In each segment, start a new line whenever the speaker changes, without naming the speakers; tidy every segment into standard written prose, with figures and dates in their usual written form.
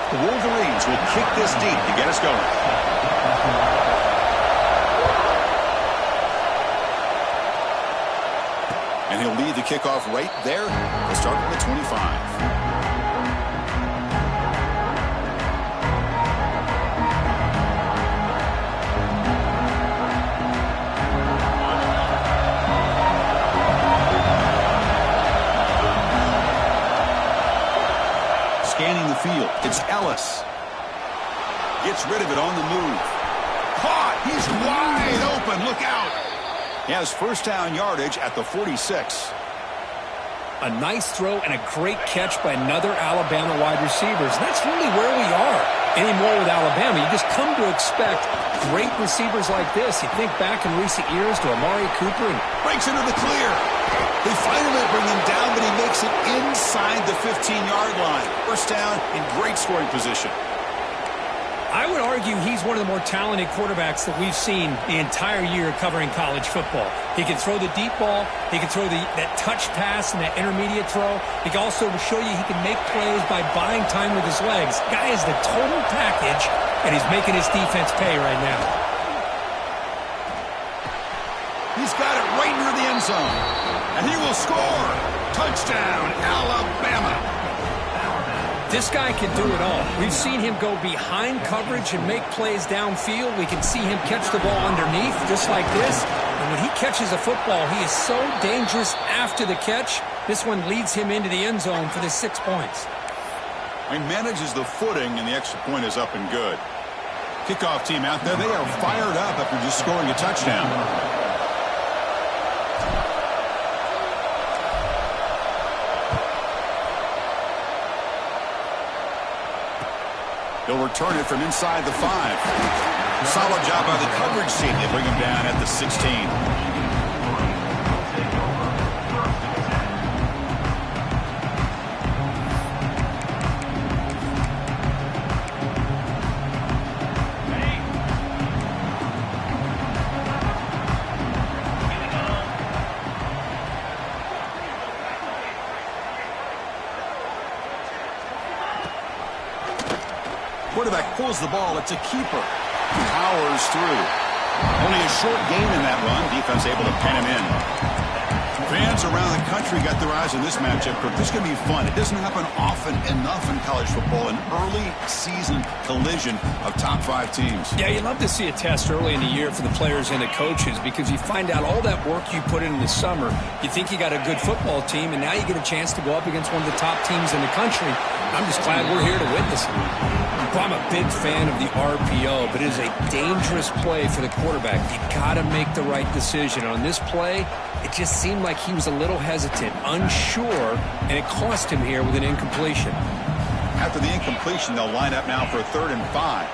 The Wolverines will kick this deep to get us going. And he'll lead the kickoff right there. We'll start with the 25. Scanning the field, it's Ellis. Gets rid of it on the move. Caught! He's wide open. Look out! He has first down yardage at the 46.
A nice throw and a great catch by another Alabama wide receiver. And that's really where we are anymore with Alabama. You just come to expect great receivers like this. You think back in recent years to Amari Cooper. And
breaks into the clear. They finally bring him down, but he makes it inside the 15-yard line. First down in great scoring position.
I would argue he's one of the more talented quarterbacks that we've seen the entire year covering college football. He can throw the deep ball. He can throw that touch pass and that intermediate throw. He can also show you he can make plays by buying time with his legs. Guy is the total package, and he's making his defense pay right now.
He's got it right near the end zone. And he will score. Touchdown, Alabama.
This guy can do it all. We've seen him go behind coverage and make plays downfield. We can see him catch the ball underneath just like this. And when he catches a football, he is so dangerous after the catch. This one leads him into the end zone for the 6 points.
He manages the footing, and the extra point is up and good. Kickoff team out there, they are fired up after just scoring a touchdown. He'll return it from inside the 5. Solid job by the coverage team. They bring him down at the 16. Quarterback pulls the ball. It's a keeper. Powers through. Only a short gain in that run. Defense able to pen him in. Fans around the country got their eyes on this matchup, but this is going to be fun. It doesn't happen often enough in college football. An early season collision of top 5 teams.
Yeah, you love to see a test early in the year for the players and the coaches because you find out all that work you put in the summer. You think you got a good football team, and now you get a chance to go up against one of the top teams in the country. I'm just glad we're here to witness it. I'm a big fan of the RPO, but it is a dangerous play for the quarterback. You got to make the right decision. On this play, it just seemed like he was a little hesitant, unsure, and it cost him here with an incompletion.
After the incompletion, they'll line up now for a 3rd and 5.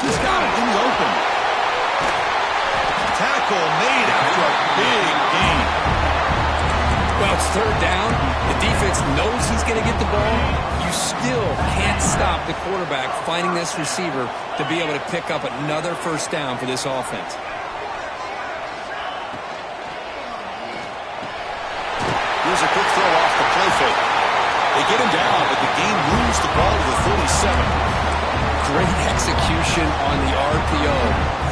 He's got it in the open. Tackle made after a big gain.
Well, it's 3rd down. The defense knows he's going to get the ball. You still can't stop the quarterback finding this receiver to be able to pick up another first down for this offense.
Here's a quick throw off the play fake. They get him down, but the game moves the ball to the 37.
Great execution on the RPO.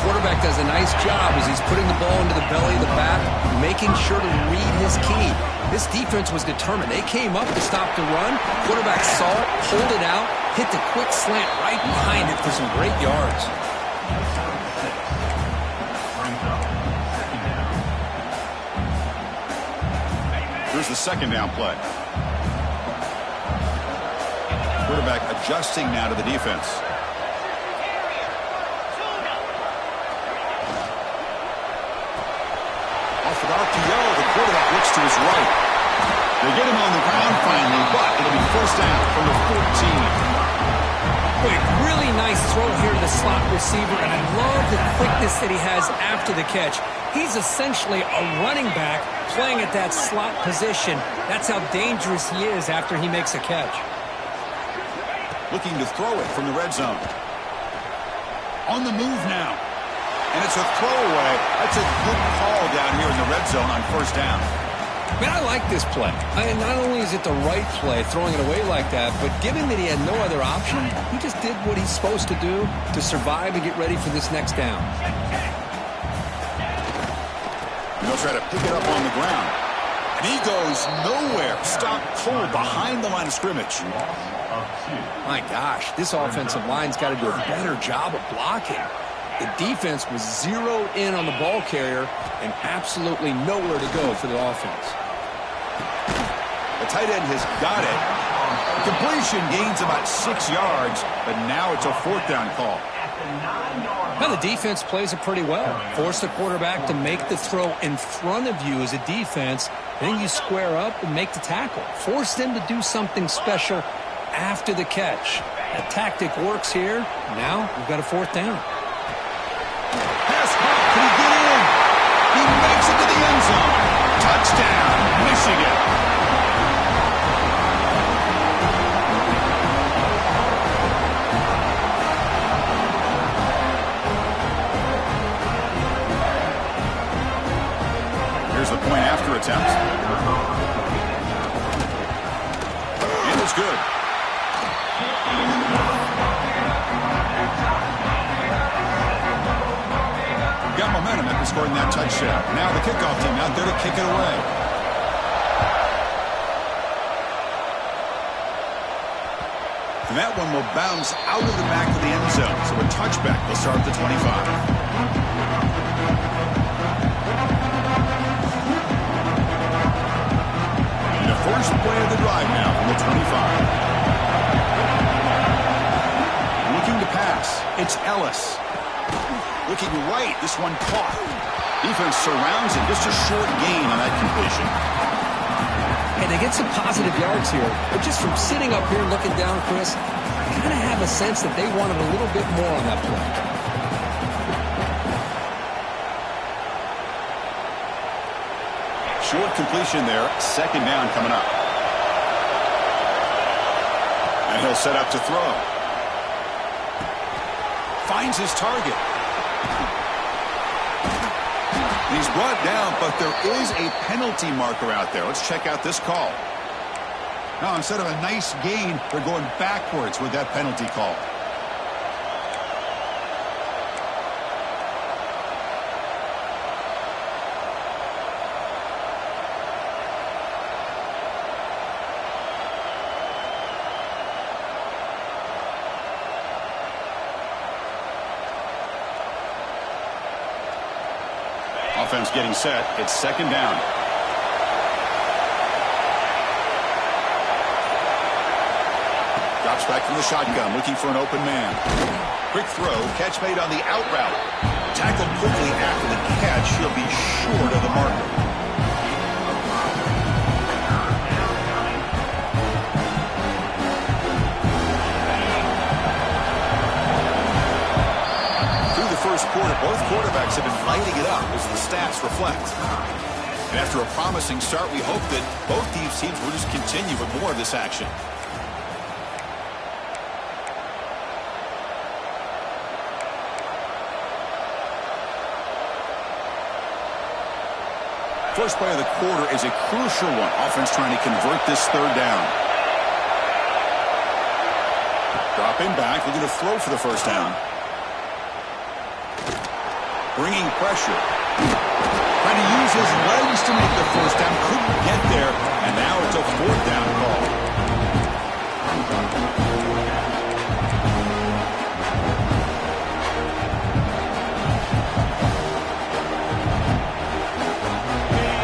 Quarterback does a nice job as he's putting the ball into the belly of the back, making sure to read his key. This defense was determined. They came up to stop the run. Quarterback saw it, pulled it out, hit the quick slant right behind it for some great yards.
Here's the 2nd down play. Quarterback adjusting now to the defense. Off an RPO, the quarterback looks to his right. They get him on the ground finally, but it'll be first down from the 14.
Wait, really nice throw here to the slot receiver, and I love the quickness that he has after the catch. He's essentially a running back playing at that slot position. That's how dangerous he is after he makes a catch.
Looking to throw it from the red zone. On the move now. And it's a throwaway. That's a good call down here in the red zone on first down.
Man, I like this play. Not only is it the right play, throwing it away like that, but given that he had no other option, he just did what he's supposed to do to survive and get ready for this next down.
He'll try to pick it up on the ground. And he goes nowhere. Stop cold behind the line of scrimmage.
My gosh, this offensive line's got to do a better job of blocking. The defense was zeroed in on the ball carrier and absolutely nowhere to go for the offense.
The tight end has got it. Completion gains about 6 yards, but now it's a 4th down call.
Now the defense plays it pretty well. Force the quarterback to make the throw in front of you as a defense. Then you square up and make the tackle. Force them to do something special after the catch. That tactic works here. Now we've got a 4th down.
Pass caught. Can he get in? He makes it to the end zone. Touchdown, Michigan. Here's the point after attempt. And it's good. Got momentum after scoring that touchdown. Now the kickoff team out there to kick it away. And that one will bounce out of the back of the end zone. So a touchback will start at the 25. The first play of the drive now from the 25. Looking to pass. It's Ellis. Looking right. This one caught. Defense surrounds it. Just a short gain on that completion.
And they get some positive yards here. But just from sitting up here and looking down, Chris, I kind of have a sense that they wanted a little bit more on that play.
Short completion there. 2nd down coming up. And he'll set up to throw. Finds his target. He's brought down, but there is a penalty marker out there. Let's check out this call. Now, instead of a nice gain, they're going backwards with that penalty call. Offense getting set. It's 2nd down. Drops back from the shotgun, looking for an open man. Quick throw, catch made on the out route. Tackled quickly after the catch. He'll be short of the marker. First quarter, both quarterbacks have been lighting it up as the stats reflect. And after a promising start, we hope that both these teams will just continue with more of this action. First play of the quarter is a crucial one. Offense trying to convert this 3rd down. Dropping back, looking to throw for the 1st down. Bringing pressure. Trying to use his legs to make the 1st down. Couldn't get there. And now it's a 4th down call.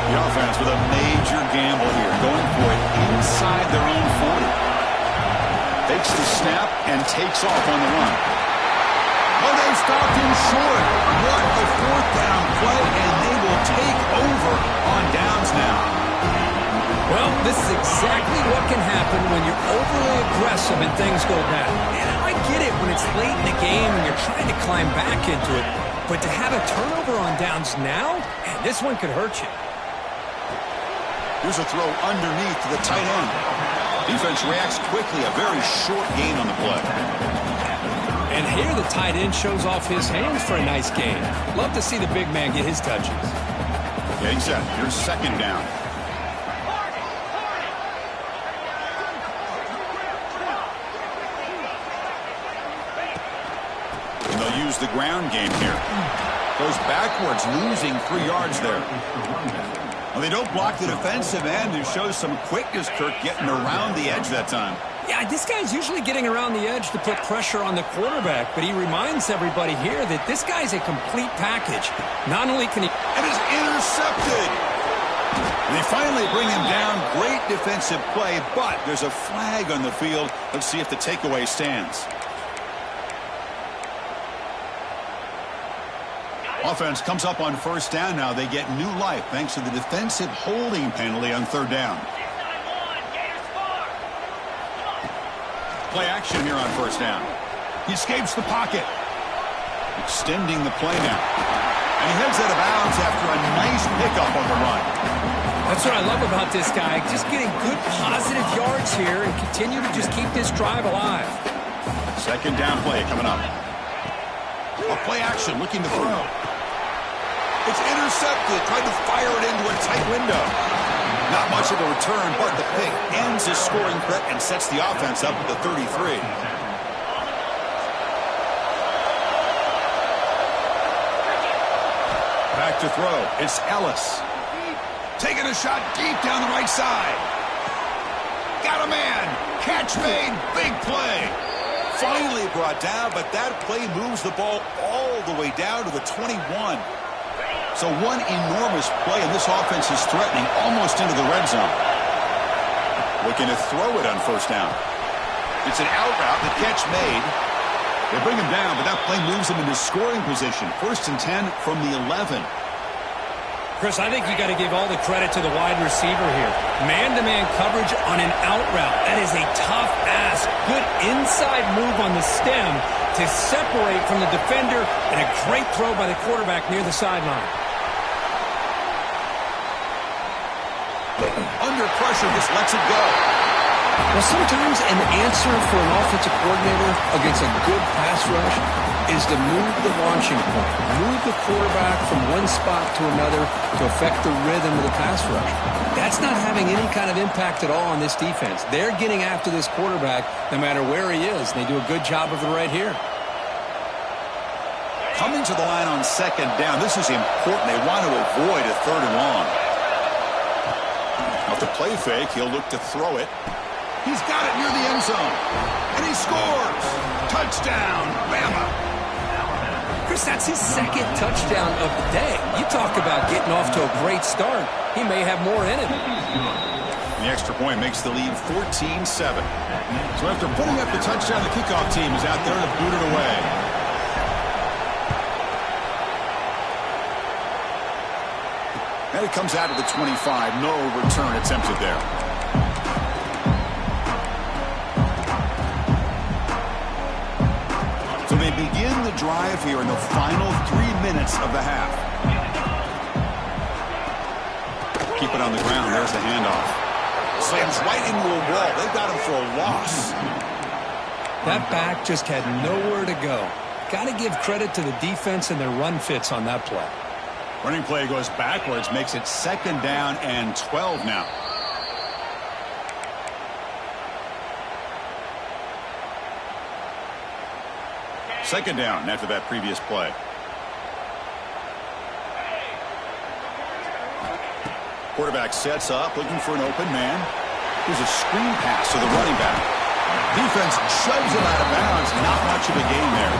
The offense with a major gamble here. Going for it inside their own 40. Takes the snap and takes off on the run. Oh, they stopped him short. What a 4th down play, and they will take over on downs now.
Well, this is exactly what can happen when you're overly aggressive and things go bad. And I get it when it's late in the game and you're trying to climb back into it. But to have a turnover on downs now, man, this one could hurt you.
Here's a throw underneath to the tight end. Defense reacts quickly. A very short gain on the play.
And here the tight end shows off his hands for a nice gain. Love to see the big man get his touches.
Getting set. Here's 2nd down. use the ground game here. Goes backwards, losing 3 yards there. Well, they don't block the defensive end, who shows some quickness, Kirk, getting around the edge that time.
Yeah, this guy's usually getting around the edge to put pressure on the quarterback, but he reminds everybody here that this guy's a complete package. Not only can he...
And is intercepted. They finally bring him down. Great defensive play, but there's a flag on the field. Let's see if the takeaway stands. Offense comes up on first down now. They get new life thanks to the defensive holding penalty on third down. Play action here on first down. He escapes the pocket. Extending the play now. And he heads out of bounds after a nice pickup on the run.
That's what I love about this guy. Just getting good positive yards here and continue to just keep this drive alive.
Second down play coming up. A play action looking to throw. It's intercepted. Tried to fire it into a tight window. Not much of a return, but the pick ends his scoring threat and sets the offense up at the 33. Back to throw. It's Ellis. Taking a shot deep down the right side. Got a man. Catch made. Big play. Finally brought down, but that play moves the ball all the way down to the 21. So one enormous play, and this offense is threatening almost into the red zone. Looking to throw it on first down. It's an out route, the catch made. They bring him down, but that play moves him into scoring position. 1st and 10 from the 11.
Chris, I think you got to give all the credit to the wide receiver here. Man-to-man coverage on an out route. That is a tough ask. Good inside move on the stem to separate from the defender, and a great throw by the quarterback near the sideline.
Under pressure, just lets it go.
Well, sometimes an answer for an offensive coordinator against a good pass rush is to move the launching point, move the quarterback from one spot to another to affect the rhythm of the pass rush. That's not having any kind of impact at all on this defense. They're getting after this quarterback no matter where he is, and they do a good job of it right here.
Coming to the line on second down, this is important. They want to avoid a 3rd and long. Off the play fake, he'll look to throw it. He's got it near the end zone. And he scores. Touchdown, Bama.
Chris, that's his 2nd touchdown of the day. You talk about getting off to a great start. He may have more in it.
The extra point makes the lead 14-7. So after putting up the touchdown, the kickoff team is out there to boot it away. And it comes out of the 25. No return attempted there. So they begin the drive here in the final 3 minutes of the half. Keep it on the ground. There's the handoff. Slams right into a wall. They've got him for a loss.
That back just had nowhere to go. Got to give credit to the defense and their run fits on that play.
Running play goes backwards, makes it 2nd down and 12 now. Second down after that previous play. Quarterback sets up, looking for an open man. Here's a screen pass to the running back. Defense shoves it out of bounds. Not much of a gain there.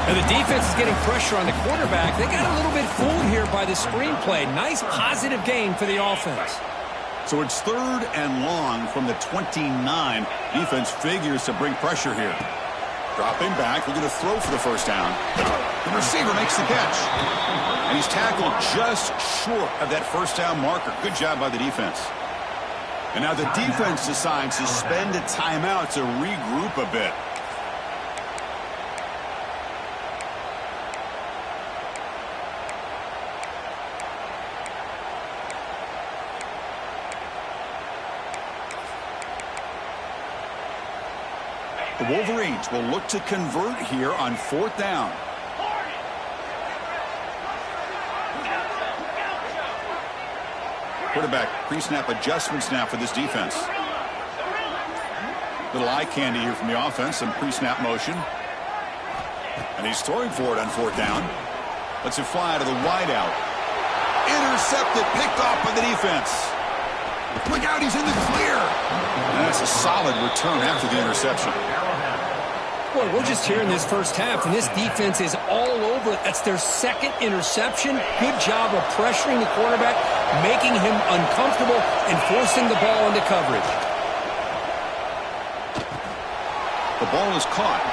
And the defense is getting pressure on the quarterback. They got a little bit fooled here by the screen play. Nice positive gain for the offense.
So it's 3rd and long from the 29. Defense figures to bring pressure here. Dropping back, looking to throw for the first down. The receiver makes the catch. And he's tackled just short of that first down marker. Good job by the defense. And now the defense decides to spend a timeout to regroup a bit. The Wolverines will look to convert here on 4th down. Quarterback pre-snap adjustments now for this defense. Little eye candy here from the offense, some pre-snap motion. And he's throwing for it on 4th down. Lets it fly to the wideout. Intercepted, picked off by the defense. Look out, he's in the clear. And that's a solid return after the interception.
Boy, we're just here in this first half, and this defense is all over it. That's their 2nd interception. Good job of pressuring the quarterback, making him uncomfortable, and forcing the ball into coverage.
The ball is caught.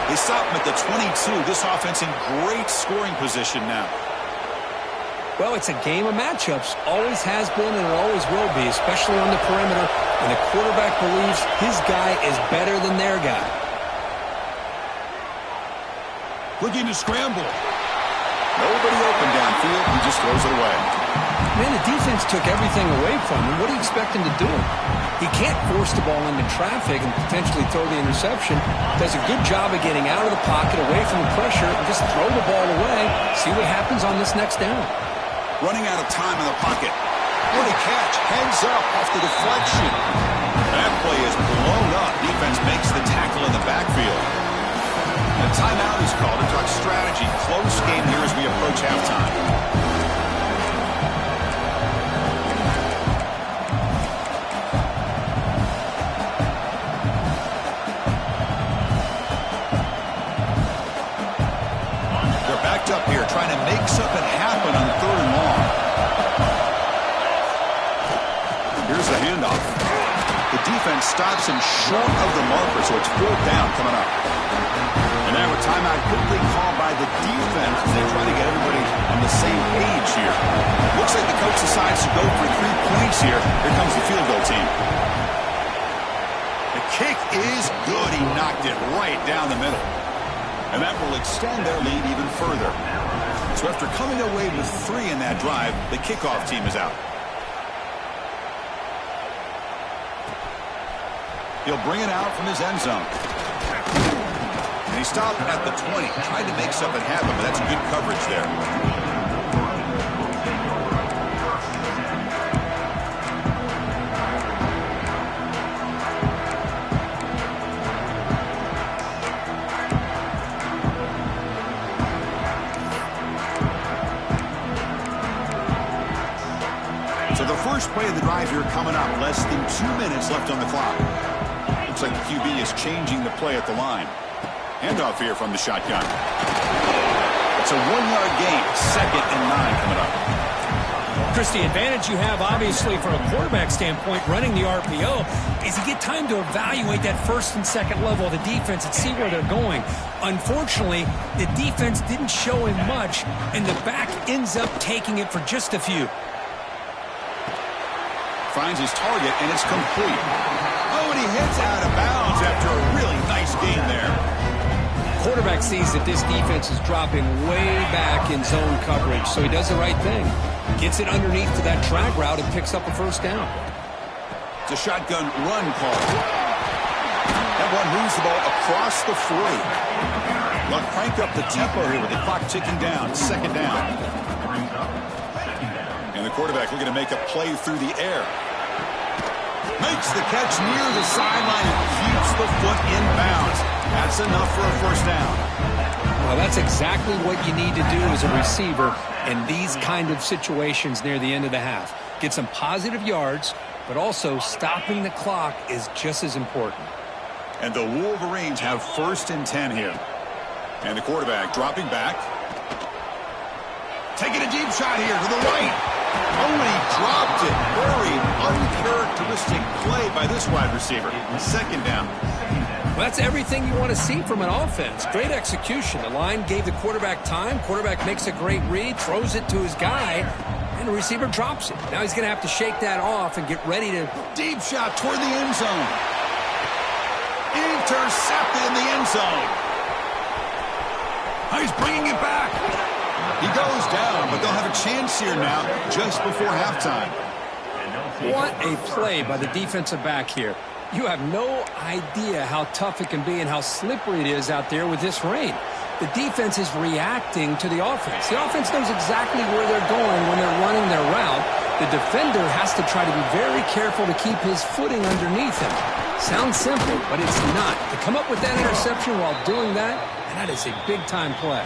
They stop him at the 22. This offense in great scoring position now.
Well, it's a game of matchups. Always has been and it always will be, especially on the perimeter. And the quarterback believes his guy is better than their guy.
Looking to scramble. Nobody open downfield. He just throws it away.
Man, the defense took everything away from him. What do you expect him to do? He can't force the ball into traffic and potentially throw the interception. Does a good job of getting out of the pocket, away from the pressure, and just throw the ball away. See what happens on this next down.
Running out of time in the pocket. What a catch. Heads up off the deflection. That play is blown up. Defense makes the tackle in the backfield. A timeout is called to talk strategy. Close game here as we approach halftime. Up here trying to make something happen on 3rd and long. Here's the handoff. The defense stops him short of the marker, so it's 4th down coming up. And now a timeout quickly called by the defense as they try to get everybody on the same page here. Looks like the coach decides to go for 3 points here. Here comes the field goal team. The kick is good. He knocked it right down the middle. And that will extend their lead even further. So after coming away with 3 in that drive, the kickoff team is out. He'll bring it out from his end zone. And he stopped at the 20. Tried to make something happen, but that's good coverage there. First play of the drive here coming up. Less than 2 minutes left on the clock. Looks like the QB is changing the play at the line. Handoff here from the shotgun. It's a 1-yard gain. 2nd and 9 coming up.
Chris, the advantage you have, obviously, from a quarterback standpoint, running the RPO, is you get time to evaluate that 1st and 2nd level of the defense and see where they're going. Unfortunately, the defense didn't show him much, and the back ends up taking it for just a few.
Finds his target, and it's complete. Oh, and he hits out of bounds after a really nice game there.
Quarterback sees that this defense is dropping way back in zone coverage, so he does the right thing. Gets it underneath to that track route and picks up a 1st down.
It's a shotgun run call. That one moves the ball across the 40. They'll crank up the tempo here with the clock ticking down. 2nd down. And the quarterback looking to make a play through the air. Makes the catch near the sideline and keeps the foot in bounds. That's enough for a 1st down.
Well, that's exactly what you need to do as a receiver in these kind of situations near the end of the half. Get some positive yards, but also stopping the clock is just as important.
And the Wolverines have 1st and 10 here. And the quarterback dropping back. Taking a deep shot here to the right. Oh, and he dropped it. Very uncharacteristic play by this wide receiver. 2nd down.
Well, that's everything you want to see from an offense. Great execution. The line gave the quarterback time. Quarterback makes a great read, throws it to his guy, and the receiver drops it. Now he's going to have to shake that off and get ready to...
Deep shot toward the end zone. Intercepted in the end zone. Oh, he's bringing it back. He goes down, but they'll have a chance here now just before halftime.
What a play by the defensive back here. You have no idea how tough it can be and how slippery it is out there with this rain. The defense is reacting to the offense. The offense knows exactly where they're going when they're running their route, The defender has to try to be very careful to keep his footing underneath him. Sounds simple, but it's not. To come up with that interception while doing that, that is a big-time play.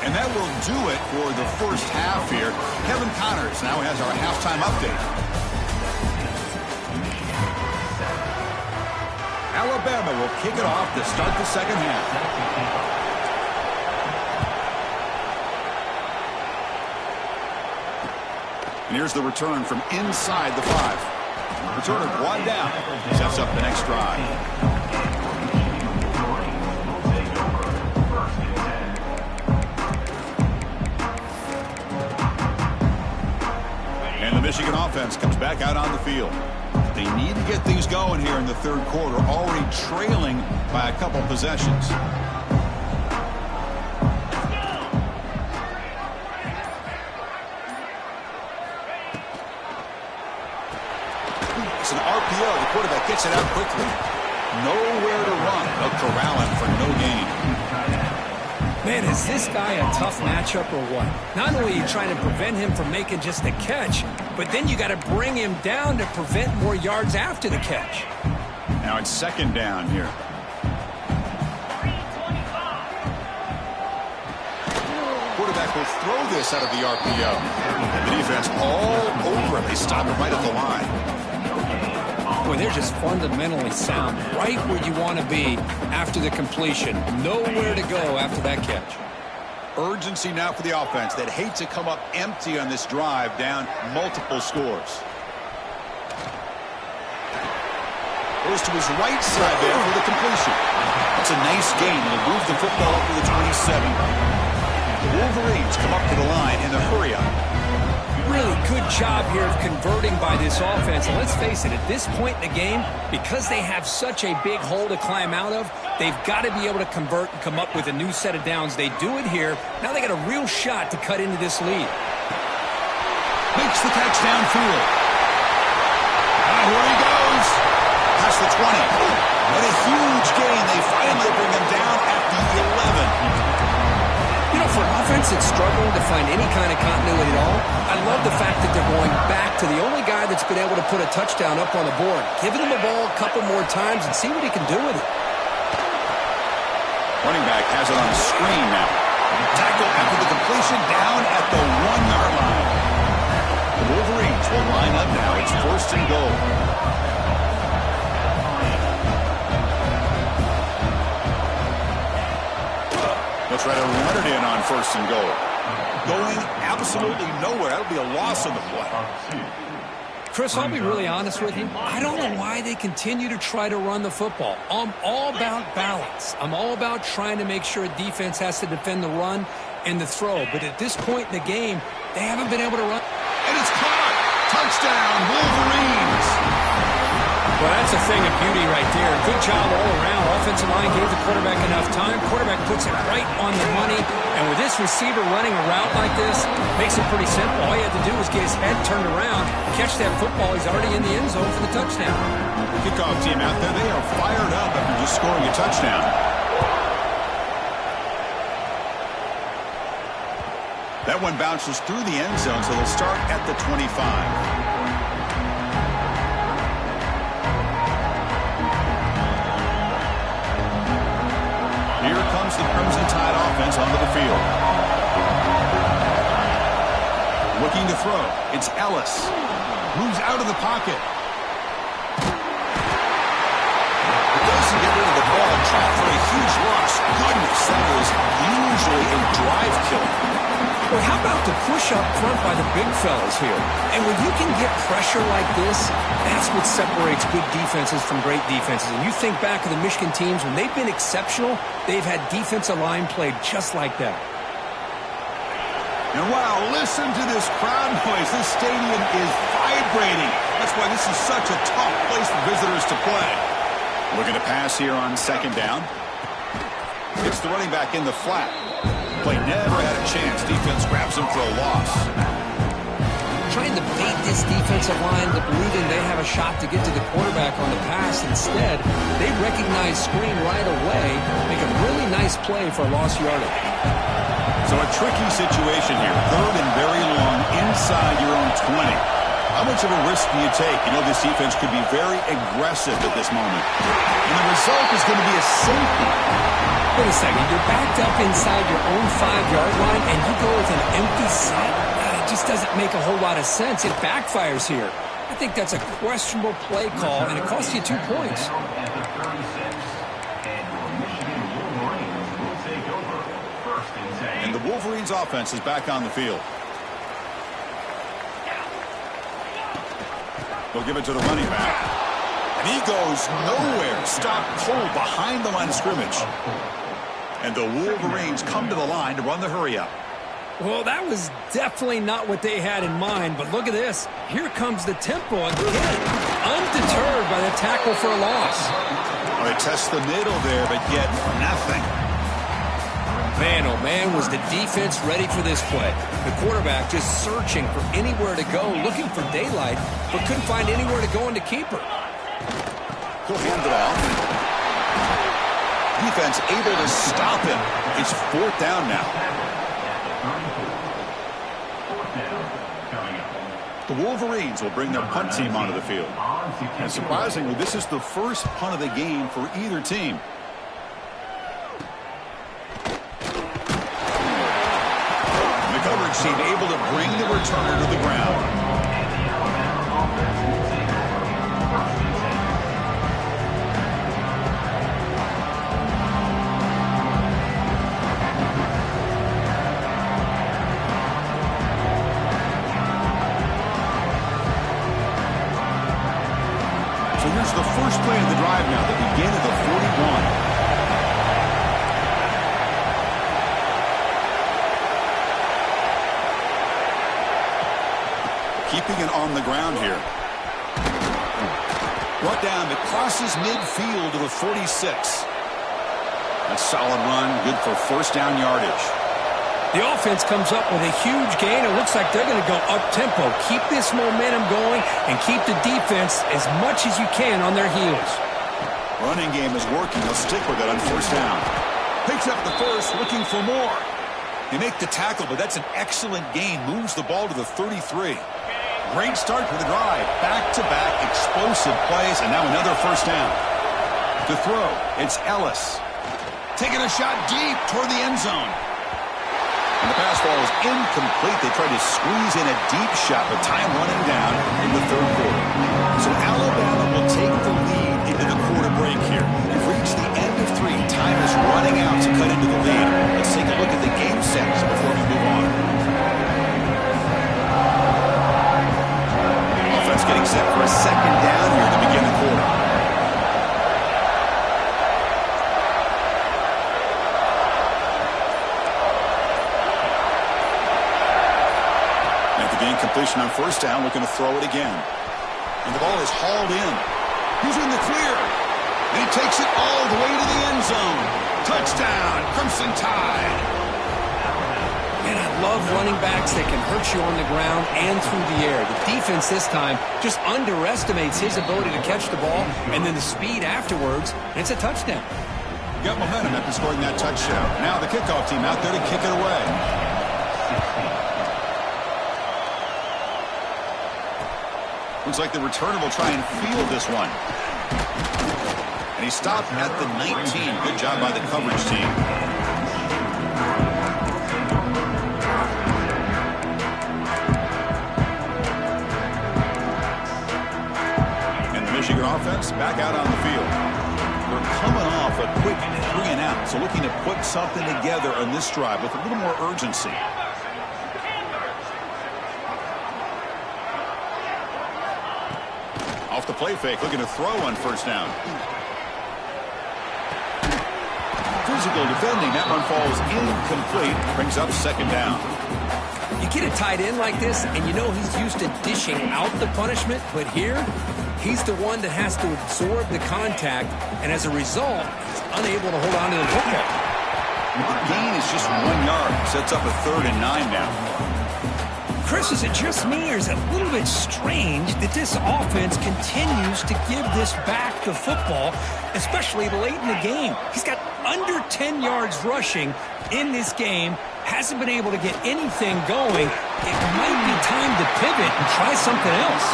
And that will do it for the first half here. Kevin Connors now has our halftime update. Alabama will kick it off to start the second half. And here's the return from inside the 5. Returner brought down. Sets up the next drive. And the Michigan offense comes back out on the field. They need to get things going here in the third quarter, already trailing by a couple possessions. It's an RPO. The quarterback gets it out quickly. Nowhere to run. They'll corral him for no gain.
Man, is this guy a tough matchup or what? Not only are you trying to prevent him from making just a catch, but then you got to bring him down to prevent more yards after the catch.
Now it's second down here. Quarterback will throw this out of the RPO. The defense all over him. They stop him right at the line.
Boy, they're just fundamentally sound, right where you want to be after the completion. Nowhere to go after that catch.
Urgency now for the offense that hate to come up empty on this drive, down multiple scores. Goes to his right side there for the completion. That's a nice gain. It'll move the football up to the 27. The Wolverines come up to the line in the hurry-up.
Really good job here of converting by this offense. And let's face it, at this point in the game, because they have such a big hole to climb out of, they've got to be able to convert and come up with a new set of downs. They do it here. Now they got a real shot to cut into this lead.
Makes the catch downfield. And here he goes. Past the 20. What a huge gain. They finally bring him down at the 11.
You know, for an offense that's struggling to find any kind of continuity at all, I love the fact that they're going back to the only guy that's been able to put a touchdown up on the board. Giving him the ball a couple more times and see what he can do with it.
Running back has it on the screen now. Tackle after the completion down at the 1-yard line. The Wolverines will line up now. It's first and goal. They'll try to run it in on first and goal. Going absolutely nowhere. That'll be a loss on the play.
Chris, I'll be really honest with you. I don't know why they continue to try to run the football. I'm all about balance. I'm all about trying to make sure a defense has to defend the run and the throw. But at this point in the game, they haven't been able to run.
And it's caught. Touchdown, Wolverines.
Well, that's a thing of beauty right there. Good job all around. Offensive line gave the quarterback enough time. Quarterback puts it right on the money. And with this receiver running a route like this, makes it pretty simple. All you have to do is get his head turned around, catch that football. He's already in the end zone for the touchdown.
Kickoff team out there, they are fired up after just scoring a touchdown. That one bounces through the end zone, so they'll start at the 25. Here comes the Crimson Tide offense onto the field. Looking to throw. It's Ellis. Moves out of the pocket. Doesn't get rid of the ball. Trapped for a huge loss. Goodness, that was usually a drive killer.
Well, how about the push up front by the big fellas here? And when you can get pressure like this, that's what separates good defenses from great defenses. And you think back to the Michigan teams, when they've been exceptional, they've had defensive line played just like that.
And wow, listen to this crowd noise. This stadium is vibrating. That's why this is such a tough place for visitors to play. Looking to pass here on second down. It's the running back in the flat. Play never had a chance. Defense grabs him for a loss.
Trying to bait this defensive line to believing they have a shot to get to the quarterback on the pass. Instead, they recognize screen right away, make a really nice play for a lost yardage.
So a tricky situation here. Third and very long inside your own 20. How much of a risk do you take? You know this defense could be very aggressive at this moment. And the result is going to be a safety.
Wait a second. You're backed up inside your own 5-yard line, and you go with an empty set? It just doesn't make a whole lot of sense. It backfires here. I think that's a questionable play call, and it costs you 2 points.
And the Wolverines offense is back on the field. They'll give it to the running back. And he goes nowhere. Stop cold behind the line of scrimmage. And the Wolverines come to the line to run the hurry up.
Well, that was definitely not what they had in mind, but look at this. Here comes the tempo again. Undeterred by the tackle for a loss.
Well, they test the middle there, but get nothing.
Man, oh man, was the defense ready for this play. The quarterback just searching for anywhere to go, looking for daylight, but couldn't find anywhere to go into keeper.
He'll hand it off. Defense able to stop him. It's 4th down now. The Wolverines will bring their punt team onto the field. And surprisingly, this is the first punt of the game for either team. Coverage team able to bring the returner to the ground. So here's the first play of the drive now, that begin at the 41. Keeping it on the ground here. Brought down, it crosses midfield to the 46. A solid run, good for 1st down yardage.
The offense comes up with a huge gain. It looks like they're going to go up-tempo. Keep this momentum going and keep the defense as much as you can on their heels.
Running game is working. They'll stick with it on 1st down. Picks up the first, looking for more. They make the tackle, but that's an excellent gain. Moves the ball to the 33. Great start for the drive. Back-to-back explosive plays, and now another 1st down. To throw, it's Ellis. Taking a shot deep toward the end zone. And the pass ball is incomplete. They tried to squeeze in a deep shot, but time running down in the 3rd quarter. So Alabama will take the lead into the quarter break here. They've reached the end of 3. Time is running out to cut into the lead. Let's take a look at the game sets before we move on. Offense getting set for a 2nd down here to begin the quarter. Completion on 1st down, looking to throw it again. And the ball is hauled in. He's in the clear. And he takes it all the way to the end zone. Touchdown, Crimson Tide.
And I love running backs that can hurt you on the ground and through the air. The defense this time just underestimates his ability to catch the ball, and then the speed afterwards, and it's a touchdown.
Got momentum after scoring that touchdown. Now the kickoff team out there to kick it away. Looks like the returner will try and field this one. And he stopped at the 19. Good job by the coverage team. And the Michigan offense back out on the field. They're coming off a quick 3-and-out, so looking to put something together on this drive with a little more urgency. Off the play fake, looking to throw on 1st down. Physical defending, that one falls incomplete, brings up 2nd down.
You get a tight end like this, and you know he's used to dishing out the punishment, but here, he's the one that has to absorb the contact, and as a result, he's unable to hold on to the football.
The gain is just 1 yard, sets up a 3rd and 9 now.
Chris, is it just me, or is it a little bit strange that this offense continues to give this back the football, especially late in the game? He's got under 10 yards rushing in this game, hasn't been able to get anything going. It might be time to pivot and try something else.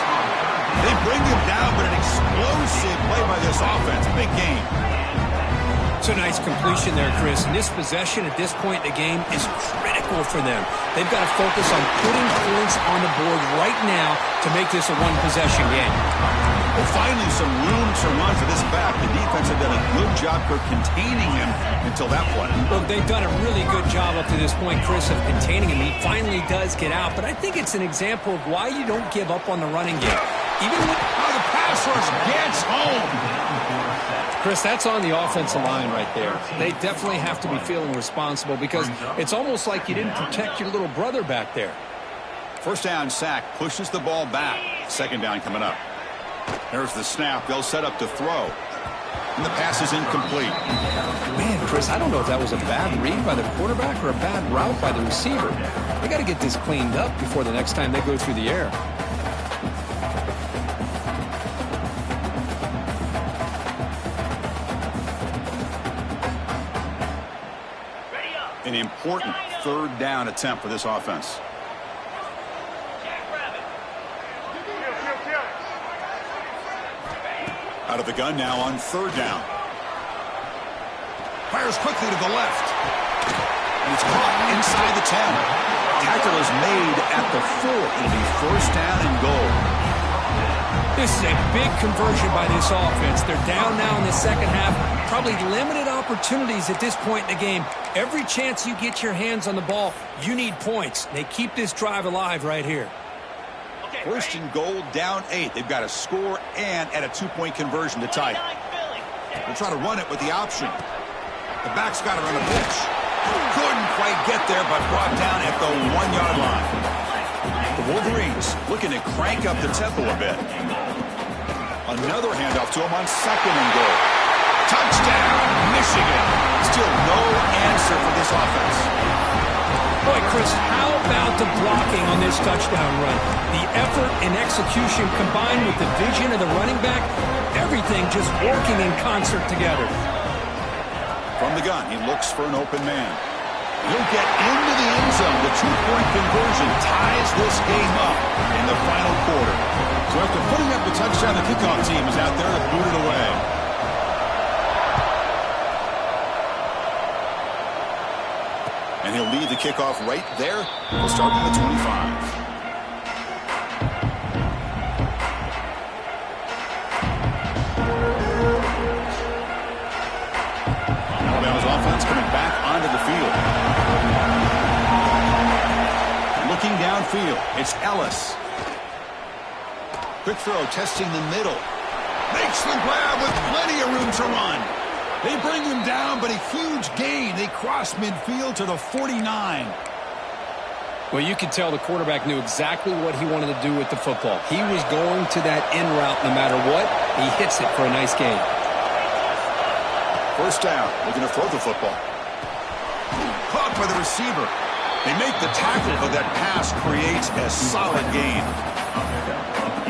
They bring him down, but an explosive play by this offense. Big game.
It's a nice completion there, Chris. And this possession at this point in the game is critical for them. They've got to focus on putting points on the board right now to make this a one-possession game.
Well, finally, some room to run for this back. The defense have done a good job for containing him until that point.
Look, they've done a really good job up to this point, Chris, of containing him. He finally does get out, but I think it's an example of why you don't give up on the running game. Even when
the pass rush gets home.
Chris, that's on the offensive line right there. They definitely have to be feeling responsible because it's almost like you didn't protect your little brother back there.
First down sack pushes the ball back. Second down coming up. There's the snap. They'll set up to throw. And the pass is incomplete.
Man, Chris, I don't know if that was a bad read by the quarterback or a bad route by the receiver. They got to get this cleaned up before the next time they go through the air.
An important third down attempt for this offense. Out of the gun now on third down. Fires quickly to the left. And it's caught inside the 10. Tackle is made at the 4. It'll be first down and goal.
This is a big conversion by this offense. They're down now in the second half. Probably limited opportunities at this point in the game. Every chance you get your hands on the ball, you need points. They keep this drive alive right here.
First and goal, down 8. They've got to score and add a 2-point conversion to tie. They'll try to run it with the option. The back's got it on the pitch. Couldn't quite get there, but brought down at the 1-yard line. The Wolverines looking to crank up the tempo a bit. Another handoff to him on second and goal. Touchdown, Michigan. Still no answer for this offense.
Boy, Chris, how about the blocking on this touchdown run? The effort and execution combined with the vision of the running back, everything just working in concert together.
From the gun, he looks for an open man. He'll get into the end zone. The 2-point conversion ties this game up in the final quarter. So after putting up the touchdown, the kickoff team is out there to boot it away. And he'll lead the kickoff right there. We'll start at the 25. Alabama's offense coming back onto the field. Looking downfield, it's Ellis. Quick throw, testing the middle. Makes the grab with plenty of room to run. They bring him down, but a huge gain. They cross midfield to the 49.
Well, you could tell the quarterback knew exactly what he wanted to do with the football. He was going to that in route no matter what. He hits it for a nice gain.
First down, looking to throw the football. Caught by the receiver. They make the tackle, but that pass creates a solid gain.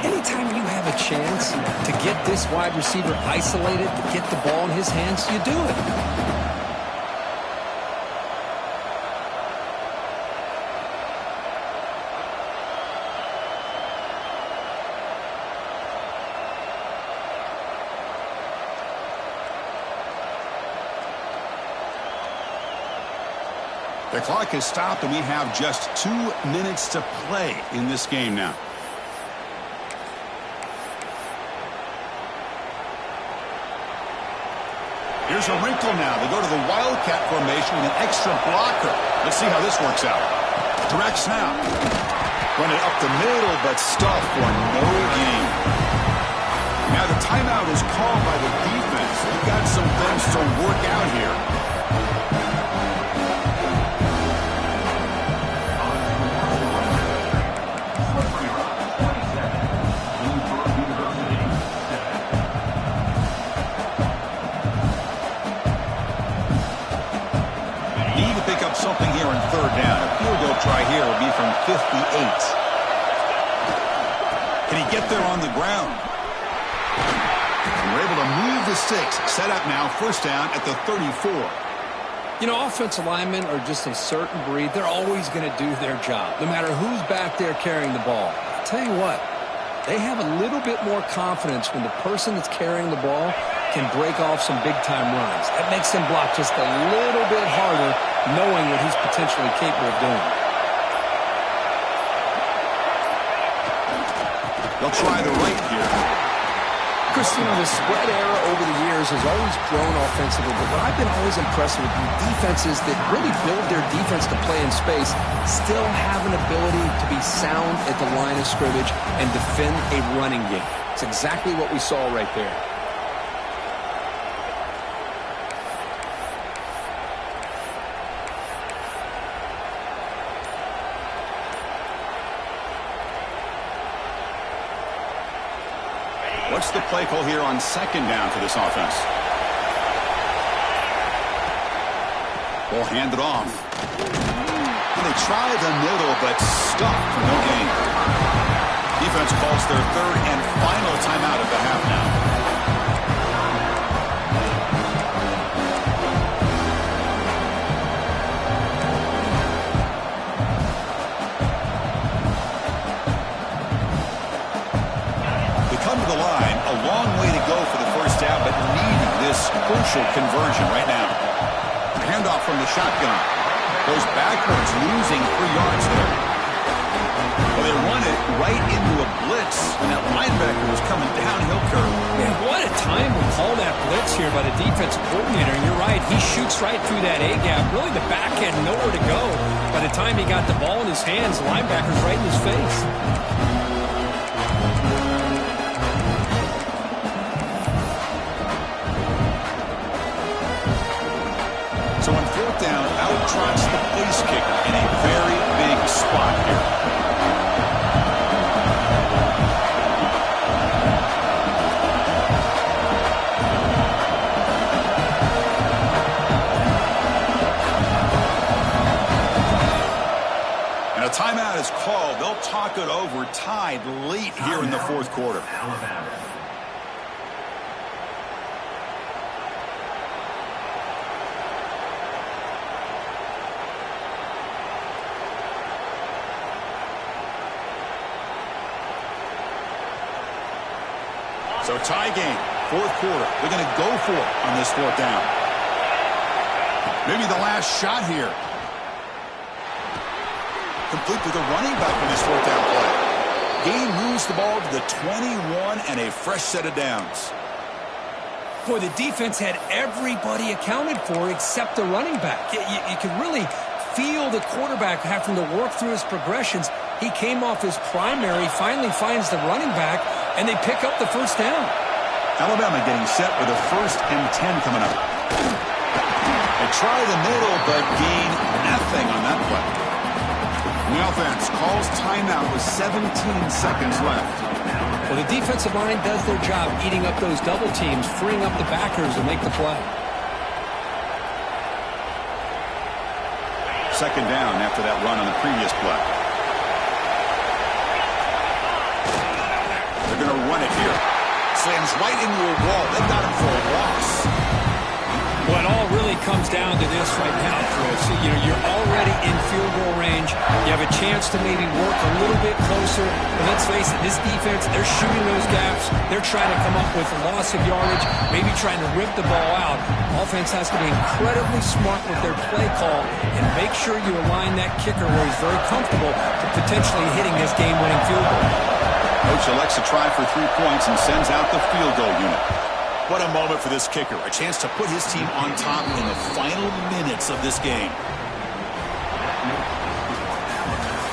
Anytime you have a chance to get this wide receiver isolated, to get the ball in his hands, you do it.
The clock has stopped, and we have just 2 minutes to play in this game now. Here's a wrinkle now. They go to the Wildcat formation with an extra blocker. Let's see how this works out. Direct snap. Run it up the middle, but stuff for no gain. Now the timeout is called by the defense. They've got some things to work out here. Something here on third down. A field goal try here will be from 58. Can he get there on the ground? And we're able to move the sticks. Set up now, first down at the 34.
You know, offensive linemen are just a certain breed. They're always going to do their job, no matter who's back there carrying the ball. I'll tell you what, they have a little bit more confidence when the person that's carrying the ball can break off some big-time runs. That makes them block just a little bit harder, knowing what he's potentially capable of doing.
They'll try the right here.
Chris, you know, the spread era over the years has always grown offensively, but what I've been always impressed with defenses that really build their defense to play in space still have an ability to be sound at the line of scrimmage and defend a running game. It's exactly what we saw right there.
What's the play call here on second down for this offense? Ball handed off. And they try the middle, but stuck for no gain. Defense calls their third and final timeout of the half now. Crucial conversion right now. Handoff from the shotgun. Goes backwards, losing 3 yards there. Well, they run it right into a blitz, and that linebacker was coming downhill curve.
Man, what a time to call that blitz here by the defensive coordinator. And you're right, he shoots right through that A-gap. Really, the back had nowhere to go. By the time he got the ball in his hands, the linebacker's right in his face.
So on fourth down, out trots the place kicker in a very big spot here. And a timeout is called. They'll talk it over, tied late here in the fourth quarter. So tie game, fourth quarter. They're going to go for it on this fourth down. Maybe the last shot here. Complete to the running back in this fourth down play. Gain moves the ball to the 21 and a fresh set of downs.
Boy, the defense had everybody accounted for except the running back. You can really feel the quarterback having to work through his progressions. He came off his primary, finally finds the running back, and they pick up the first down.
Alabama getting set with a 1st and 10 coming up. They try the middle, but gain nothing on that play. And the offense calls timeout with 17 seconds left.
Well, the defensive line does their job eating up those double teams, freeing up the backers to make the play.
Second down after that run on the previous play. They're going to run it here. Slams right into a wall. They got him for a loss.
Well, it all really comes down to this right now, Chris. You know, you're already in field goal range. You have a chance to maybe work a little bit closer. But let's face it, this defense, they're shooting those gaps. They're trying to come up with a loss of yardage, maybe trying to rip the ball out. Offense has to be incredibly smart with their play call and make sure you align that kicker where he's very comfortable to potentially hitting this game-winning field goal.
Coach elects to try for 3 points and sends out the field goal unit. What a moment for this kicker. A chance to put his team on top in the final minutes of this game.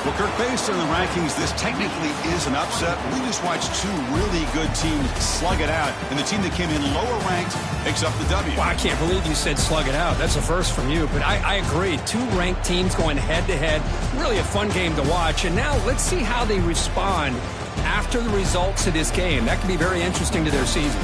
Well, Kirk, based on the rankings, this technically is an upset. We just watched 2 really good teams slug it out, and the team that came in lower ranked picks up the W.
Well, I can't believe you said slug it out. That's a first from you, but I agree. 2 ranked teams going head-to-head. Really a fun game to watch, and now let's see how they respond after the results of this game. That could be very interesting to their season.